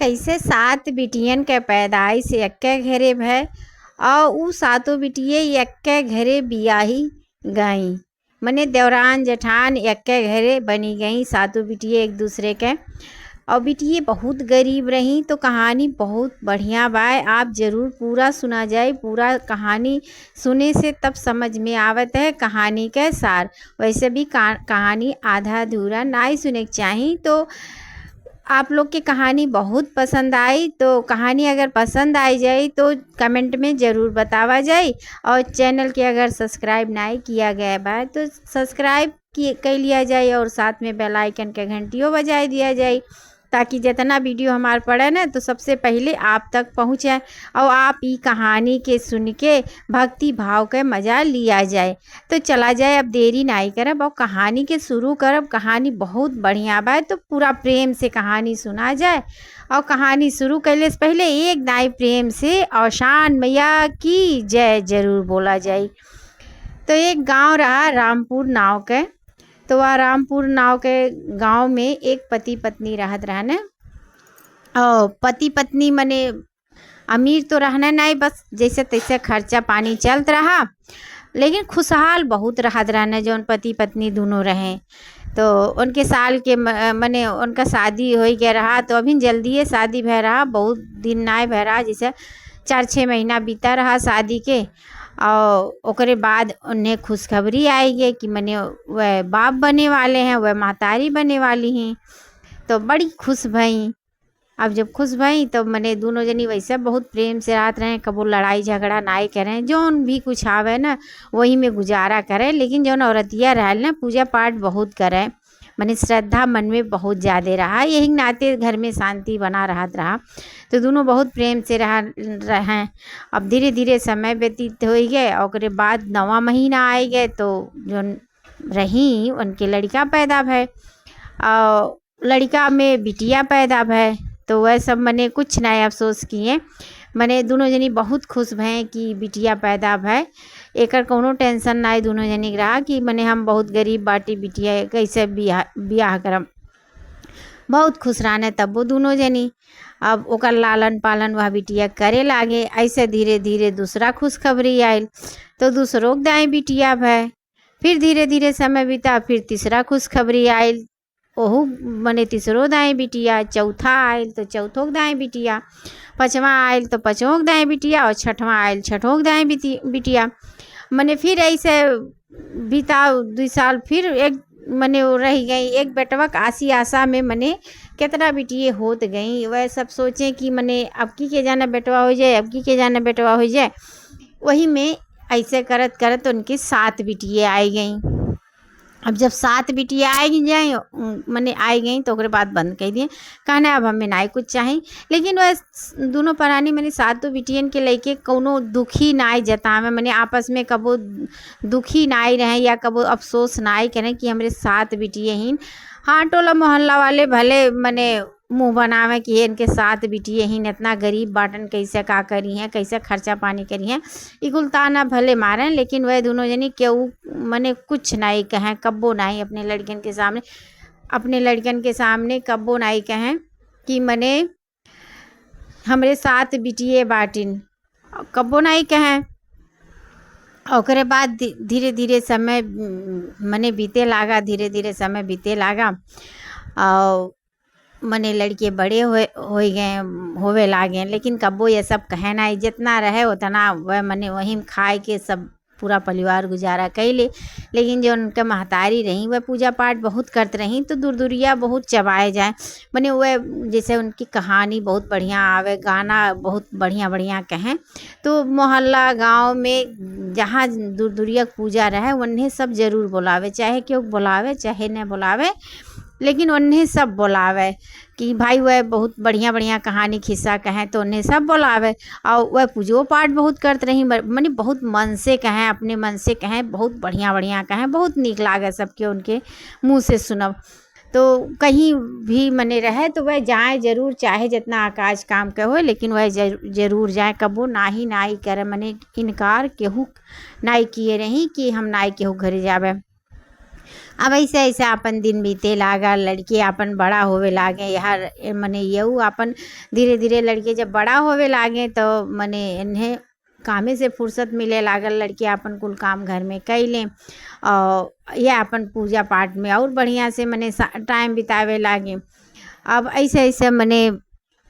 कैसे 7 बिटियन के पैदाइश एक्के घरे भय और उ सातों बिटिये एक्के घरे बियाही गईं। मने देवरान जेठान एक्के घरे बनी गईं, सातों बिटिये एक दूसरे के। और बिटिये बहुत गरीब रहीं। तो कहानी बहुत बढ़िया बा, आप ज़रूर पूरा सुना जाए। पूरा कहानी सुने से तब समझ में आवत है कहानी के सार। वैसे भी कहानी आधा अधूरा नहीं सुने के चाहिए। तो आप लोग की कहानी बहुत पसंद आई, तो कहानी अगर पसंद आई जाए तो कमेंट में ज़रूर बतावा जाए। और चैनल के अगर सब्सक्राइब नहीं किया गया बा तो सब्सक्राइब कर लिया जाए और साथ में बेल आइकन के घंटियों बजाय दिया जाए, ताकि जितना वीडियो हमारे पड़े ना तो सबसे पहले आप तक पहुँचे और आप ये कहानी के सुन के भक्ति भाव के मज़ा लिया जाए। तो चला जाए, अब देरी नहीं करब और कहानी के शुरू करब। कहानी बहुत बढ़िया बा, तो पूरा प्रेम से कहानी सुना जाए। और कहानी शुरू करने से पहले एक दाई प्रेम से औशान मैया की जय जरूर बोला जाए। तो एक गांव रहा रामपुर नाव के। तो वह रामपुर नाव के गांव में एक पति पत्नी रहत रहने। और पति पत्नी मने अमीर तो रहना नहीं, बस जैसे तैसे खर्चा पानी चलत रहा, लेकिन खुशहाल बहुत रहत रहने जौन पति पत्नी दोनों रहें। तो उनके साल के मने उनका शादी हो गया रहा। तो अभी जल्दी शादी भय रहा, बहुत दिन नहीं भय रहा, जैसे 4-6 महीना बीता रहा शादी के। और ओकरे बाद उन्हें खुशखबरी आएगी कि मने वह बाप बने वाले हैं, वह महतारी बने वाली हैं। तो बड़ी खुश भई। अब जब खुश भई तो मने दोनों जनी वैसे बहुत प्रेम से रहत रहे, कबो लड़ाई झगड़ा नहीं करें, जौन भी कुछ आवे ना वही में गुजारा करें। लेकिन जौन औरतिया रहल ना पूजा पाठ बहुत करें, मने श्रद्धा मन में बहुत ज़्यादा रहा, यही नाते घर में शांति बना रहत रहा। तो दोनों बहुत प्रेम से रहे। अब धीरे धीरे समय व्यतीत हो गए और उसके बाद 9वां महीना आए गए। तो जो रही उनके लड़का पैदा भय और लड़का में बिटिया पैदा भय। तो वह सब मने कुछ नए अफसोस किए। मने दोनों जनी बहुत खुश भय कि बिटिया पैदा भय, एकर कोनो टेंशन नहीं दोनों जनी के रहा कि मने हम बहुत गरीब बाटी, बिटिया कैसे बियाह करम। बहुत खुश रहने तब वो दोनों जनी। अब ओकर लालन पालन वह बिटिया करे लागे। ऐसे धीरे धीरे दूसरा खुशखबरी आयल, तो दूसरों दाएँ बिटिया भय। फिर धीरे धीरे समय बीता, फिर तीसरा खुशखबरी आयल, ओहू मने तीसरो दाएँ बिटिया। चौथा आयल तो चौथों दाएँ बिटिया। 5वां आयल तो 5वां दाएँ बिटिया। और 6वां आयल 6ठों दाएँ बिटिया। मने फिर ऐसे बीता 2 साल, फिर एक मने वो रह गई एक बेटवा आसी आशा में मने कितना बिटिये होत गई। वह सब सोचें कि मने अब की के जाना बेटवा हो जाए, अब की के जाना बेटवा हो जाए। वही में ऐसे करत करत उनकी 7 बिटिये आई गई। अब जब 7 बिटिया आई जाए मने आई गई तो उसके बाद बंद कर दिए, कहना अब हमें नहीं कुछ चाहिए। लेकिन वह दोनों प्राणी मने 7 बिटियन के लेके कोनो दुखी नहीं जतावे, मने आपस में कबो दुखी नहीं रहे या कबो अफसोस नहीं करें कि हमारे 7 बिटिये हैं। हाँ, टोला मोहल्ला वाले भले मने मुँह बनावे कि इनके 7 बिटिये हैं, इतना गरीब बाटन कैसे का करी हैं, कैसे खर्चा पानी करी हैं, इकुलताना भले मारें। लेकिन वह दोनों जनी केहू मने कुछ नहीं कहें, कब्बो नहीं अपने लड़कन के सामने कब्बो नहीं कहें कि मने हमरे 7 बिटिये बाटिन, कब्बो नहीं कहें। और बाद धीरे धीरे समय मने बीते लागा, धीरे धीरे समय बीते लागा। और मने लड़के बड़े होवे लागे। लेकिन कब्बो ये सब कहे ना, जितना रहे उतना वह मने वहीं खाए के सब पूरा परिवार गुजारा कैले। लेकिन जो उनके महतारी रही वह पूजा पाठ बहुत करते रहीं, तो दूर दूरिया बहुत चबाए जाए। मने वह जैसे उनकी कहानी बहुत बढ़िया आवे, गाना बहुत बढ़िया बढ़िया कहें। तो मोहल्ला गांव में जहाँ दूर दूरिया पूजा रहे उन्हें सब जरूर बुलावे, चाहे क्यों बुलावे चाहे न बुलावे, लेकिन उन्हें सब बुलावे कि भाई वह बहुत बढ़िया बढ़िया कहानी खिस्सा कहें। तो उन्हें सब बुलावे और वह पूजो पाठ बहुत करते रही, मने बहुत मन से कहें, अपने मन से कहें, बहुत बढ़िया बढ़िया कहें, बहुत नीक लागे सबके उनके मुँह से सुनब। तो कहीं भी मने रहे तो वह जाए जरूर, चाहे जितना आकाश काम के हो, लेकिन वह जरूर जाए, कबो नाही नाई करे, मने इनकार केहू नाई किए रही कि हम नाई केहू घरे जावे। अब ऐसे ऐसे अपन दिन बीते लागल, लड़के अपन बड़ा होवे लागे। हर मने यऊ अपन धीरे धीरे लड़के जब बड़ा होवे लागे तो मने इन्हें कामे से फुर्सत मिले लागल। लड़के अपन कुल काम घर में कैलें और यह अपन पूजा पाठ में और बढ़िया से मने टाइम बितावे लागे। अब ऐसे ऐसे मने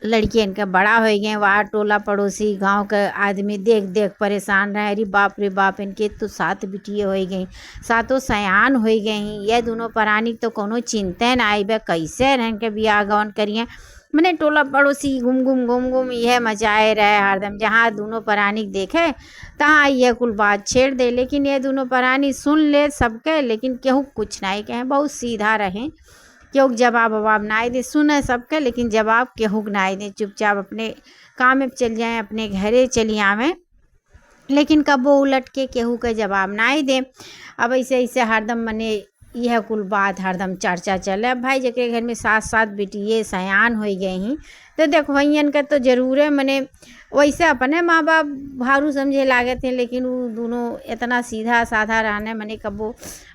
लड़के इनका बड़ा हो गए। वहाँ टोला पड़ोसी गांव के आदमी देख देख परेशान रहे। अरे बाप इनके तो 7 बिटिये हो गई, 7 सयान हो गई। ये दोनों प्राणी तो कोनो चिंता ना आई बे कैसे रहन के बियाह गवन करिए। मैंने टोला पड़ोसी घूम घूम यह मचाए रहे हरदम। जहाँ दोनों प्राणी देखे तहाँ यह कुल बात छेड़ दे। लेकिन ये दोनों प्राणी सुन ले सबके, लेकिन केहू कुछ नहीं कहे, बहुत सीधा रहे। केहू जवाब ववाब ना दे, सुने सबके लेकिन जवाब केहू ना दे। चुपचाप अपने काम में चल जाए, अपने घरे चली आवें, लेकिन कबो उलट के केहू के जवाब ना दे। अब ऐसे ऐसे हरदम मने यह कुल बात हरदम चर्चा चले। अब भाई जके घर में 7 बिटिये सयान हो गई ही तो देखो भैयन का तो जरूर है मने वैसे अपने माँ बाप भारू समझे लागे थे। लेकिन वो दोनों इतना सीधा साधा रहने मने कबो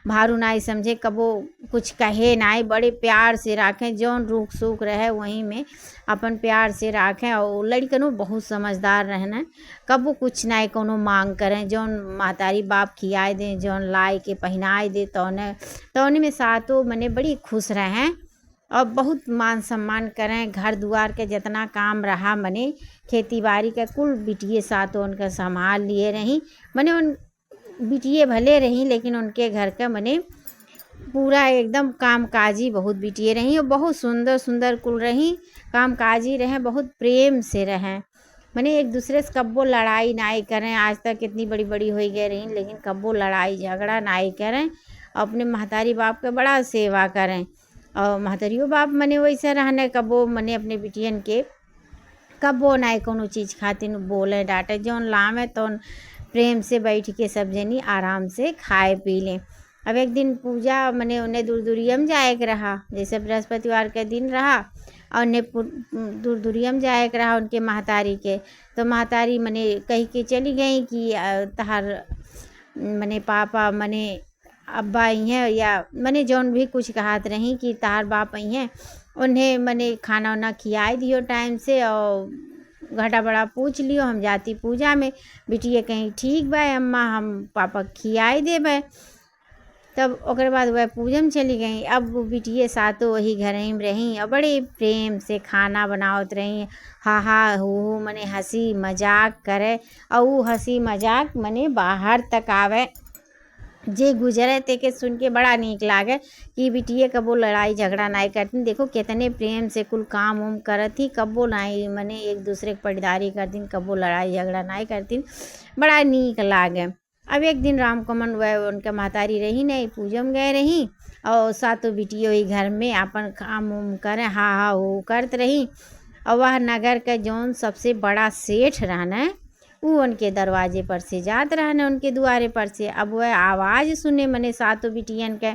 भारू ना समझे, कबो कुछ कहे ना, बड़े प्यार से राखें। जौन रुख सुख रहे वहीं में अपन प्यार से राखें। और लड़कनों बहुत समझदार रहना, कबो कुछ ना कोनो मांग करें। जौन महतारी बाप खियाए दें, जौन लाई के पहनाए दे तौने में सातों मने बड़ी खुश रहें और बहुत मान सम्मान करें। घर दुआर के जितना काम रहा मने खेती बाड़ी का कुल बिटिये सातों उनका संभाल लिए रही। मने उन बिटिये भले रही लेकिन उनके घर का मने पूरा एकदम कामकाजी बहुत बिटिये रही और बहुत सुंदर सुंदर कुल रही, कामकाजी रहें, बहुत प्रेम से रहें। मने एक दूसरे से कब्बो लड़ाई नाई करें। आज तक कितनी बड़ी बड़ी हो गई रही लेकिन कब्बो लड़ाई झगड़ा नाई करें। अपने महतारी बाप के बड़ा सेवा करें और महतरियो बाप मने वैसे रहने कबो मने अपने बिटियन के कबो ना कोनो चीज़ खातिर बोले डांटे। जौन लावे तो प्रेम से बैठ के सब जनी आराम से खाए पी लें। अब एक दिन पूजा मने उन्हें दूरदूरियम जाए के रहा, जैसे बृहस्पतिवार के दिन रहा और उन्हें दूरदूरियम जाए के रहा उनके महतारी के। तो महतारी मने कही के चली गई कि तहार मने पापा मने अब्बा आई हैं या मने जौन भी कुछ कहत रही कि तार बाप आई हैं, उन्हें मने खाना वाना खियाई दियो टाइम से और घटा बड़ा पूछ लियो। हम जाती पूजा में। बिटिया कहीं ठीक बा अम्मा, हम पापा खियाई देबे। तब ओकर बाद वह पूजा में चली गई। अब वो बिटिये सातों वही घर में रही और बड़े प्रेम से खाना बनावत रही। हा हू मने हंसी मजाक करे और वो हंसी मजाक मने बाहर तक आवे। जे गुजरे ते के सुन के बड़ा नीक लागे कि बिटिये कबो लड़ाई झगड़ा नाई करती। देखो कितने प्रेम से कुल काम उम करत ही, कबो नाई मने एक दूसरे के पटदारी करतीन, कबो लड़ाई झगड़ा नाई करतीन, बड़ा नीक लागे। अब एक दिन राम कमन वह उनके महतारी रही नहीं, पूजा में गए रही और सातों बिटिये वही घर में अपन काम उम करें हा हो करत रही। और वह नगर का जौन सबसे बड़ा सेठ रहना वो उनके दरवाजे पर से जात रहने, उनके दुआरे पर से। अब वह आवाज़ सुने मने सातों बिटियन के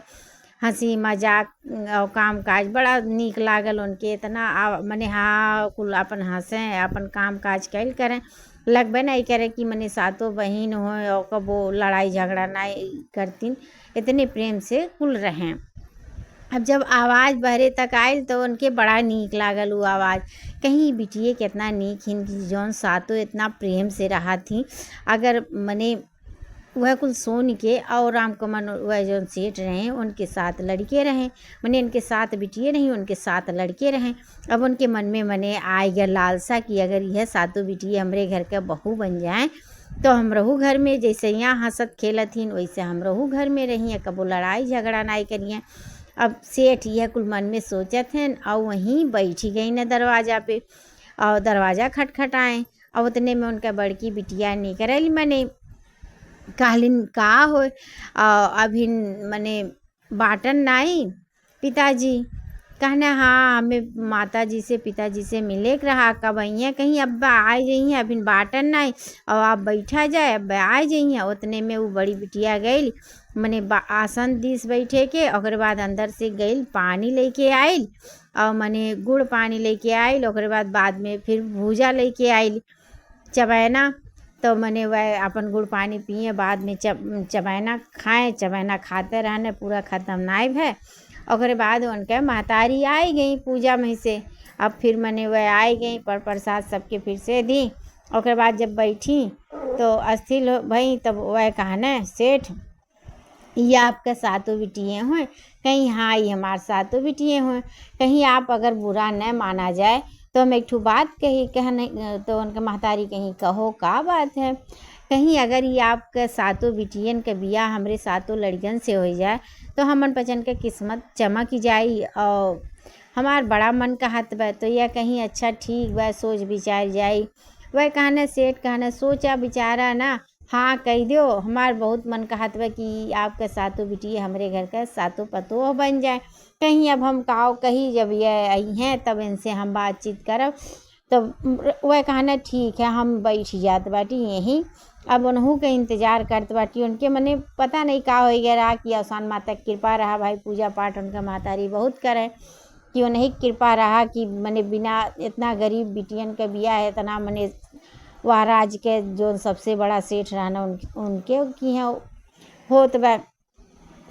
हंसी मजाक और काम काज बड़ा नीक लागल उनके। इतना मने हाँ कुल अपन हंसें अपन काम काज कैल करें, लगबे नहीं करे कि मने सातों बहन हो और कबो लड़ाई झगड़ा नहीं करतीन, इतने प्रेम से कुल रहें। अब जब आवाज़ बहरे तक आयल तो उनके बड़ा नीक लागल वो आवाज़। कहीं बिटिये कितना नीक हिन जौन सातों इतना प्रेम से रहा थी। अगर मने वह कुल सोन के और राम कमन वह जौन सेठ रहें उनके 7 लड़के रहें, मने इनके 7 बिटिये नहीं उनके 7 लड़के रहें। अब उनके मन में मने आए गया लालसा कि अगर यह सातों बिटिये हमरे घर के बहू बन जाएँ तो हम रहू घर में, जैसे यहाँ हंसत खेलत हिन वैसे हम रहू घर में रहिए, कबो लड़ाई झगड़ा नाई करिए। अब सेठ यह कुल मन में सोचत हैं और वहीं बैठी गई न दरवाज़ा पे और दरवाज़ा खटखटाएँ और उतने में उनका बड़की बिटिया निकल मने कहलिन का हो अभी मने बाटन नाई पिताजी। कहना हाँ हमें माता जी से पिताजी से मिले के रहा, कब आइए कहीं अब्बा आ जाइए, अभी बाटन नहीं और आप बैठा जाए अब्बा आ जाइए। उतने में वो बड़ी बिटिया गई मने आसन दिस बैठे के, और बाद अंदर से गई पानी लेके आयल और मने गुड़ पानी लेके आयल। और बाद में फिर भूजा लेके आयल चबैना। तो मने वह अपन गुड़ पानी पिए, बाद में चबैना खाएं, चबैना खाते रहने, पूरा ख़त्म नाई भय। ओकरे बाद उनके महतारी आई गई पूजा में से। अब फिर मने वह आई गई, पर प्रसाद सबके फिर से दी। ओकरे बाद जब बैठी तो अस्थिर भई, तब वह कहने सेठ ये आपके सातों बिटिए हों? कहीं हाँ ये हमारे सातों बिटिए हों। कहीं आप अगर बुरा न माना जाए तो हम एक ठो बात कहने। तो उनके महतारी कहीं कहो का बात है? कहीं अगर ये आपके सातों बिटियन के बियाह हमरे सातों लड़कियन से हो जाए तो हमन बचन के किस्मत चमक जाई और हमार बड़ा मन कहत बा। तो यह कहीं अच्छा ठीक बा, सोच विचार जाई। वह कहने सेठ कहने सोचा विचारा ना, हाँ कह दो, हमार बहुत मन कहत बा कि आपके सातों बिटिया हमरे घर का सातों पतोह बन जाए। कहीं अब हम काओ कहीं जब ये आई हैं तब इनसे हम बातचीत करब। तो वह कहना ठीक है, हम बैठ जात बाटी यहीं। अब उन्हों के इंतज़ार करत बाटी। उनके मने पता नहीं का हो गया रहा कि अवसान माता की कृपा रहा। भाई पूजा पाठ उनका महतारी बहुत करे कि उन्हीं कृपा रहा कि मने बिना इतना गरीब बिटियन के बिया है, इतना मने वह राज के जो सबसे बड़ा सेठ रहना उनके की है होत बा।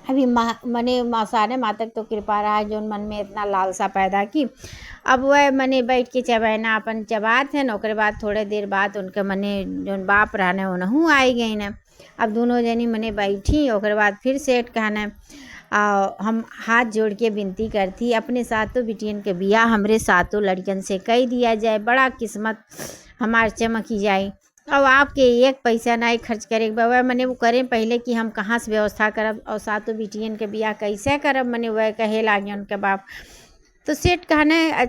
अभी मने मौसाने मातक तो कृपा रहा जो मन में इतना लालसा पैदा की। अब वह मने बैठ के चबैना अपन चबात है। ओकरे बाद थोड़े देर बाद उनके मने जो बाप रहने उनहूँ आई गई न। अब दोनों जनी मने बैठी। ओकरे बाद फिर सेठ कहने हम हाथ जोड़ के विनती करती अपने सातों बिटियन के बियाह हमरे सातों लड़कन से कह दिया जाए, बड़ा किस्मत हमार चमकी जाए। अब आपके एक पैसा नहीं खर्च करे वह मने वो करें पहले कि हम कहाँ से व्यवस्था करब और सातों बिटियन के बियाह कैसे करब, मने वह कहे लागे उनके बाप। तो सेठ कहने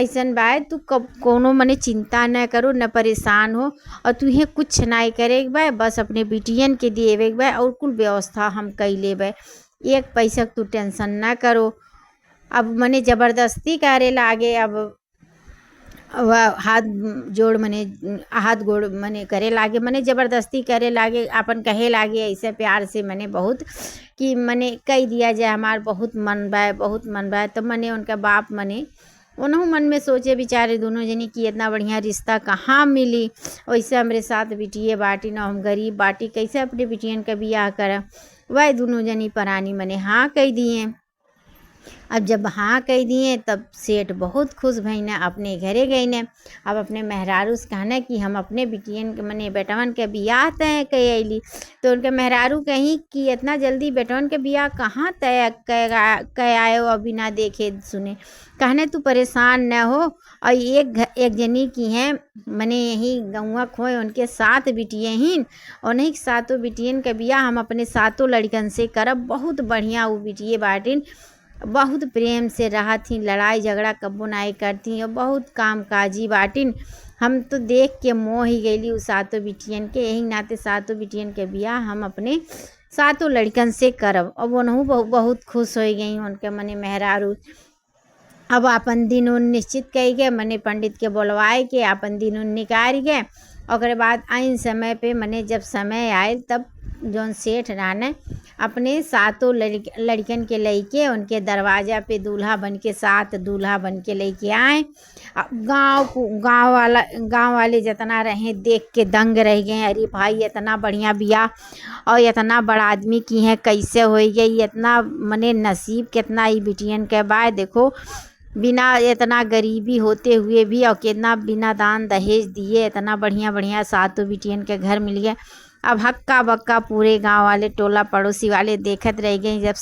ऐसन बाय तू कब कोनो मने चिंता न करो, न परेशान हो, और तुहे कुछ नहीं करे बा, बस अपने बिटियन के देवे बा और कुल व्यवस्था हम कई लेबे, एक पैसा तू टेंशन ना करो। अब मने ज़बरदस्ती करे लागे। अब वह हाथ जोड़ मने हाथ गोड़ मने करे लागे, मने ज़बरदस्ती करे लागे, अपन कहे लागे ऐसे प्यार से मने बहुत कि मने कह दिया जाए हमार बहुत मन बा, बहुत मन बा। तो मने उनका बाप मने उन्हों मन में सोचे बेचारे दोनों जनी कि इतना बढ़िया रिश्ता कहाँ मिली। वैसे हमरे साथ बिटिए बाटी न, हम गरीब बाटी, कैसे अपने बिटियन का बियाह करें। वह दोनों जनी परानी मने हाँ कह दिए। अब जब हाँ कह दिए तब सेठ बहुत खुश भईने, अपने घरे गई ने। अब अपने मेहरारू से कहने कि हम अपने बिटियन के मने बेटवन के बियाह तय कह अली। तो उनके मेहरारू कहीं कि इतना जल्दी बेटवन के बियाह कहाँ तय कह आए और बिना देखे सुने। कहने तू परेशान न हो, और एक जनी की हैं मने यही गौवा खोए उनके सात बिटिए ही, उन्हीं सातों बिटियन के बियाह हम अपने सातों लड़कन से करब। बहुत बढ़िया वो बिटिए बाटिन, बहुत प्रेम से रहा थी, लड़ाई झगड़ा कब्बो नाई करती और बहुत काम काजी बाटिन। हम तो देख के मोह ही गईली उस सातों बिटियन के। यही नाते सातों बिटियन के बियाह हम अपने सातों लड़कन से करब। अब उन्हों बहुत खुश हो गई उनके मने मेहरारू। अब अपन दिन उन निश्चित कही गए, मने पंडित के बोलवाए के अपन दिन उन निकाल गए। और बाद आइन समय पे मने जब समय आए तब जौन सेठ राने अपने सातों लड़कन के लेके उनके दरवाज़ा पे दूल्हा बन के, सात दूल्हा बन के लेके आए। गांव वाले जितना रहे देख के दंग रह गए। अरे भाई इतना बढ़िया बियाह और इतना बड़ा आदमी की है, कैसे हो गई, इतना मने नसीब कितना ही बिटियन के बाद देखो, बिना इतना गरीबी होते हुए भी और कितना बिना दान दहेज दिए इतना बढ़िया बढ़िया सातों बिटियन के घर मिल गया। अब हक्का बक्का पूरे गांव वाले टोला पड़ोसी वाले देखत रह गए। जब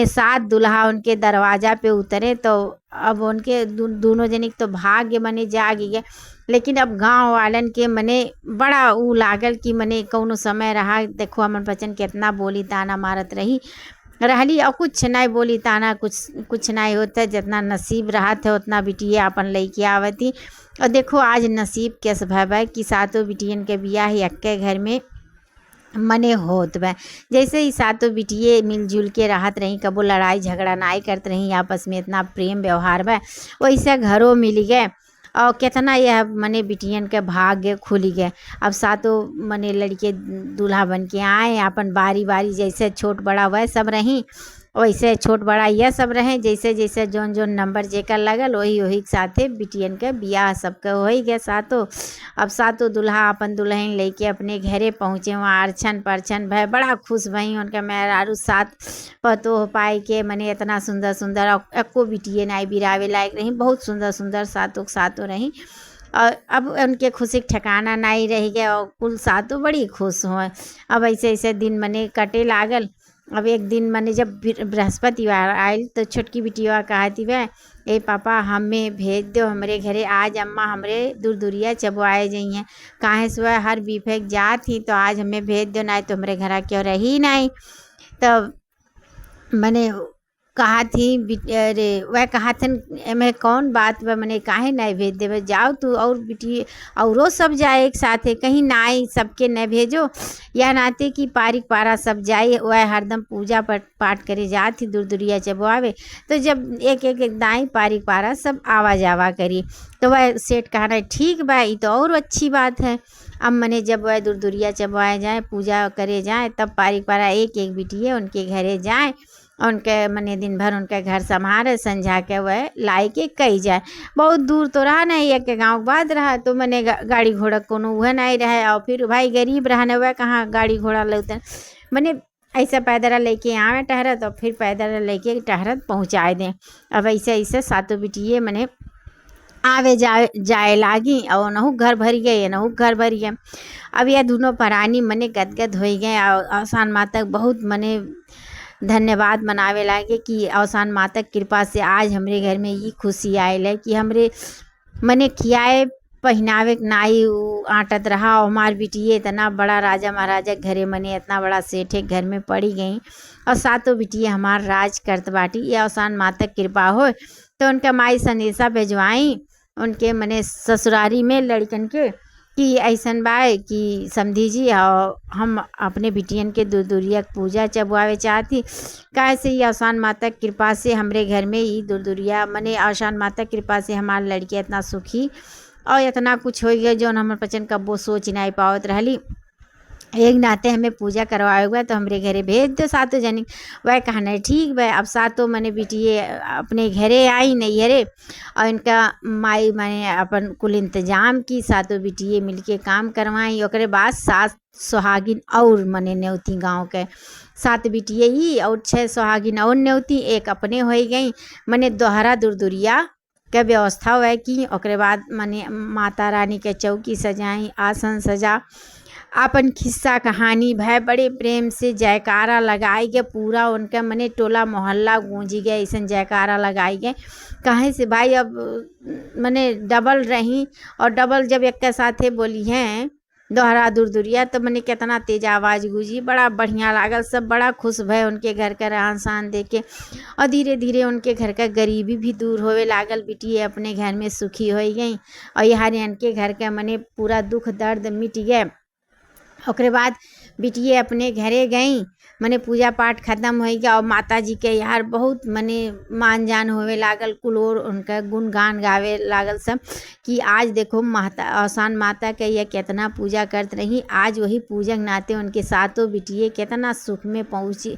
सात दूल्हा उनके दरवाज़ा पे उतरे तो अब उनके दोनों जने तो भाग्य मने जाग गए। लेकिन अब गांव वालन के मने बड़ा ऊ लागल कि मने कौनो समय रहा देखो हमन बचन कितना बोली ताना मारत रही और कुछ नहीं बोली ताना, कुछ नहीं होता। जितना नसीब रहा था उतना बिटिया अपन लेके आवती। और देखो आज नसीब कैसे भय कि सातों बिटियन के बियाह एक्के घर में मने होत बा। जैसे ही सातों बिटिये मिलजुल के रहत रही, कबो लड़ाई झगड़ा नाई करत रही, आपस में इतना प्रेम व्यवहार बा, वैसे घरों मिल गए। और कितना यह मने बिटियन के भाग्य खुल गए। अब सातों मने लड़के दूल्हा बन के आए, अपन बारी बारी जैसे छोट बड़ा वह सब रही। वैसे छोट बड़ा यह सब रहे, जैसे जैसे जौन जौन नंबर जेकर लगल वही वही के साथे बिटियन के बियाह सबके हो ही गए सातो। अब सातो दुल्हा अपन दुल्हन लेके अपने घरे पहुँचे, वहाँ अर्चन परछन भय बड़ा खुश भई। उनका मेहरारू साथ पतो हो पाई के मने इतना सुंदर सुंदर एको बिटिए नाई बिरावे लायक रही, बहुत सुंदर सुंदर सातों के सातों रही। और अब उनके खुशी के ठिकाना नहीं रह गया और कुल सातों बड़ी खुश हुए। अब ऐसे ऐसे दिन मने कटे लागल। अब एक दिन मने जब बृहस्पतिवार आयल तो छोटकी बिटिया कहती वह, ए पापा हमें भेज दो हमरे घरे, आज अम्मा हमरे दूर दूरिया चबवाए जाइए, काहे से वह हर बीफेक जात ही तो आज हमें भेज दो, नहीं तो हमरे घर क्यों रही नहीं। तब मैंने कहा थी अरे वह कहा थन एमे कौन बात बा, मैंने काहे नहीं भेज देवे, जाओ तू और बिटी औरो सब जाए एक साथ है, कहीं नाई सबके न भेजो। या नाते कि पारिक पारा सब जाए, वह हरदम पूजा पाठ करे जात ही दूर दूरिया चबवावे, तो जब एक एक एक दाई पारिक पारा सब आवा जावा करी। तो वह सेठ कहना ठीक बा, ये तो और अच्छी बात है। अब मने जब वह दूर दूरिया चबवाए जाए पूजा करे जाए, तब पारिक पारा एक एक बिटिए उनके घरे जाए, उनके मने दिन भर उनके घर संभारे, संझा के वह लाई के कही जाए। बहुत दूर तो रहा नहीं, एक गाँव बाद रहा, तो मने गाड़ी घोड़ा कोनो वह नहीं रहे। और फिर भाई गरीब रहने वह कहाँ गाड़ी घोड़ा लेते, मने ऐसा पैदल लेके आवे टहरत और फिर पैदल लेके टहरत पहुँचाए दें। अब ऐसे ऐसे सातों बिटिए मने आवे जाए लागी और नहु घर भर गए, नहु घर भर गए। अब यह दोनों परानी मने गदगद हो गए और आसान माता बहुत मने धन्यवाद मनावे लागे कि अवसान माता कृपा से आज हमरे घर में ये खुशी आयल है कि हमरे मने खियाए पहनावे नाई आटत रहा। और हमार बिटिए इतना बड़ा राजा महाराजा घरे मने इतना बड़ा सेठे घर में पड़ी गई और सातों बिटिए हमार राज करत बाटी। ये अवसान माता कृपा हो। तो उनका माई संदेशा भेजवाई उनके मने ससुरारी में लड़कन के कि ऐसन बाय कि समझी जी हम अपने बिटियन के दूर दूरिया पूजा चबवावे चाहती, कैसे ये आसान माता कृपा से हमरे घर में ही दूर दूरिया मने आसान माता कृपा से हमार लड़की इतना सुखी और इतना कुछ हो गया जो हमारे बच्चन कब वो सोच नहीं पावत रहली। एक नाते हमें पूजा करवाएगा तो हमरे घरे भेज दो सातों जनी। वह कहना ठीक भाई। अब सातों मने बिटिए अपने घरे आई नहीं घरे और इनका माई मैंने अपन कुल इंतजाम की, सातों बिटिए मिलके काम करवाई। ओकरे बाद 7 सुहागिन और मने न्योती गांव के 7 बिटिए ही और 6 सुहागिन और न्योती एक अपने हो गई। मने दोहरा दूर दूरिया के व्यवस्था हुआ कि ओकरे बाद मने माता रानी के चौकी सजाई, आसन सजा, अपन खिस्सा कहानी भय बड़े प्रेम से जयकारा लगाई गए। पूरा उनका मने टोला मोहल्ला गूंजी गए, ऐसा जयकारा लगाई गए। कहीं से भाई अब मने डबल रही और डबल जब एक के साथे बोली हैं दोहरा दूर दूरिया तो मने कितना तेज आवाज़ गूंजी, बड़ा बढ़िया लागल। सब बड़ा खुश भय उनके घर का रहन सहन देख के और धीरे धीरे उनके घर का गरीबी भी दूर होवे लागल। बिटिए अपने घर में सुखी हो गई और यहाँ इनके घर का मने पूरा दुख दर्द मिट गए। ओकरे बाद बिटिए अपने घरे गई, मने पूजा पाठ खत्म हो गया और माता जी के यार बहुत मने मान जान होवे लागल। कुलोर उनका गुणगान गावे लागल सब कि आज देखो माता आसान माता के ये कितना पूजा करत रही। आज वही पूजक नाते उनके सातों बिटिए कितना सुख में पहुँची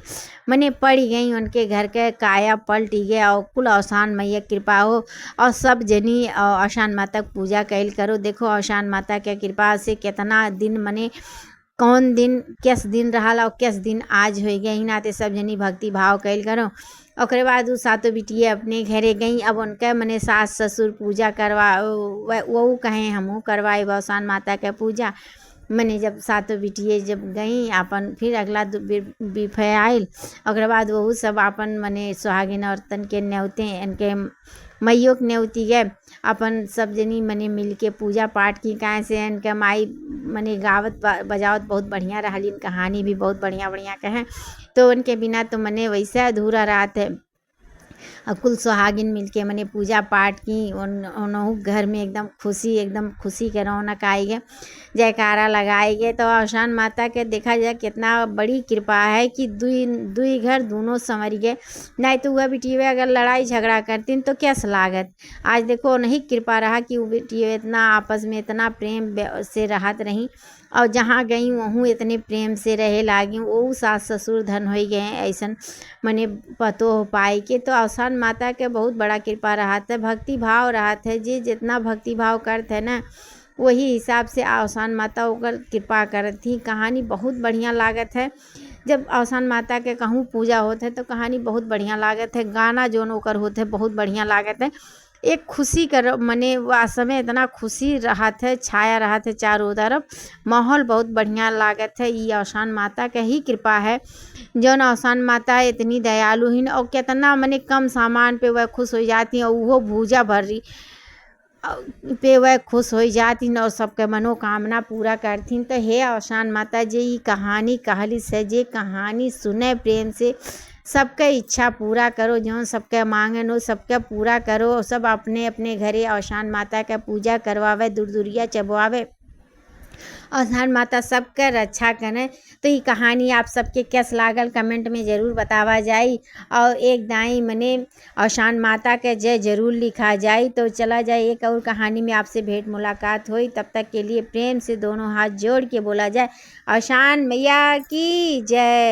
मने पड़ गई। उनके घर के काया पलट गया और कुल आसान मैया कृपा हो और सब जनी आसान माता पूजा कैल करो। देखो आसान माता के कृपा से कितना दिन मने कौन दिन किस दिन रहा और किस दिन आज हो गया ही नाते सब जनी भक्ति भाव कैल करो। ओकरे बाद वो सातों बिटिए अपने घरे गई। अब उनके मने सास ससुर पूजा करवा वो कहें हमहू करवाए आसान माता के पूजा। मने जब सातों बिटिए जब गई अपन फिर अगला बिफे आयल। ओकरे बाद वह सब अपन मने सुहागिन औरतन के न्योते इनके मैयों के न्योती गए। अपन सब जनी मने मिल के पूजा पाठ की। काहे से इनका माई मने गावत बजावत बहुत बढ़िया रहलीन, कहानी भी बहुत बढ़िया बढ़िया कहें। तो उनके बिना तो मने वैसे अधूरा रात है। कुल सुहागिन मिलके मने पूजा पाठ की उनहु घर में एकदम खुशी के रौनक आई गए, जयकारा लगाई गए। तो आसान माता के देखा जाए कितना बड़ी कृपा है कि दुई घर दोनों संवर गए। नहीं तो वह बिटिया अगर लड़ाई झगड़ा करती तो क्या लागत। आज देखो नहीं कृपा रहा कि वो बिटिया इतना आपस में इतना प्रेम से रहत रही, और जहाँ गई वहूँ इतने प्रेम से रहे लागी। वो सास ससुर धन हो गए ऐसन मने पतो हो पाई के। तो आसान माता के बहुत बड़ा कृपा रहत है, भक्ति भाव रहत है। जे जितना भक्ति भाव करते है ना वही हिसाब से आसान माता ओकर कृपा करत थी। कहानी बहुत बढ़िया लागत है। जब आसान माता के कहूँ पूजा होते है तो कहानी बहुत बढ़िया लागत है। गाना जोन ओकर होते है बहुत बढ़िया लागत है। एक खुशी कर मने वास में इतना खुशी रहत है, छाया रहत है चारों तरफ, माहौल बहुत बढ़िया लागत है। ये आसान माता के ही कृपा है। जौन आसान माता इतनी दयालु ही और कितना मने कम सामान पे वह खुश हो जाती है, और वो भूजा भर रही पे वह खुश हो जाती और सबके मनोकामना पूरा करती। तो हे आसान माता जी ये कहानी कहली से जे कहानी सुने प्रेम से सबके इच्छा पूरा करो, जो सबके मांगन हो सबके पूरा करो। और सब अपने अपने घरे आसान माता का पूजा करवावे, दूरिया चबवावे, आसान माता सबके रक्षा करें। तो ये कहानी आप सबके कैस लागल कमेंट में ज़रूर बतावा जाए, और एक दाई मने आसान माता के जय जरूर लिखा जाए। तो चला जाए एक और कहानी में आपसे भेंट मुलाकात हुई। तब तक के लिए प्रेम से दोनों हाथ जोड़ के बोला जाए आसान मैया की जय।